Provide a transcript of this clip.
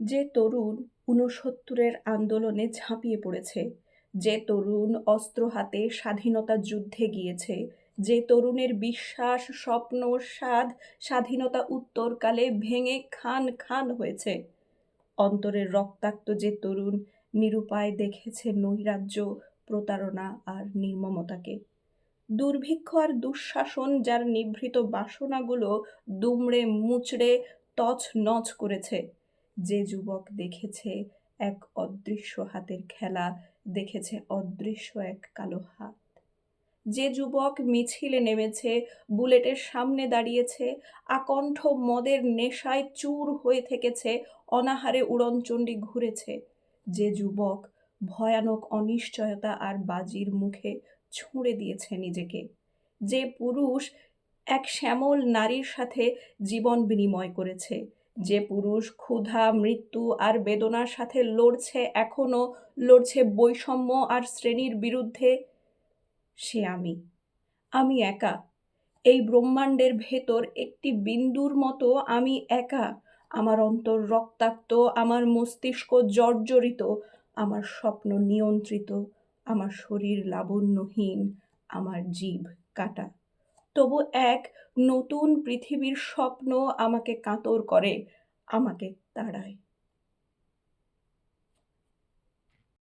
যে তরুণ ৬৯-এর আন্দোলনে ঝাঁপিয়ে পড়েছে, যে তরুণ অস্ত্র হাতে স্বাধীনতা যুদ্ধে গিয়েছে, যে তরুণের বিশ্বাস, স্বপ্ন, সাধ স্বাধীনতা উত্তরকালে ভেঙে খান খান হয়েছে। অন্তরের রক্তাক্ত যে তরুণ নিরুপায় দেখেছে নৈরাজ্য, প্রতারণা আর নির্মমতাকে। দুর্ভিক্ষ আর দুঃশাসন যার নিভৃত বাসনাগুলো দুমড়ে মুচড়ে তছনছ করেছে। যে যুবক দেখেছে এক অদৃশ্য হাতের খেলা, দেখেছে অদৃশ্য এক কালো হাত। যে যুবক মিছিলে নেমেছে, বুলেটের সামনে দাঁড়িয়েছে, আকণ্ঠ মদের নেশায় চুর হয়ে থেকেছে, অনাহারে উড়নচণ্ডী ঘুরেছে। যে যুবক ভয়ানক অনিশ্চয়তা আর বাজির মুখে ছুঁড়ে দিয়েছে নিজেকে। যে পুরুষ এক শ্যামল নারীর সাথে জীবন বিনিময় করেছে। যে পুরুষ ক্ষুধা, মৃত্যু আর বেদনার সাথে লড়ছে, এখনো লড়ছে বৈষম্য আর শ্রেণীর বিরুদ্ধে। সে আমি একা। এই ব্রহ্মাণ্ডের ভেতর একটি বিন্দুর মতো আমি একা। আমার অন্তর রক্তাক্ত, আমার মস্তিষ্ক জর্জরিত, আমার স্বপ্ন নিয়ন্ত্রিত, আমার শরীর লাবণ্যহীন, আমার জিভ কাটা। তবু এক নতুন পৃথিবীর স্বপ্ন আমাকে কাতর করে, আমাকে তাড়ায়।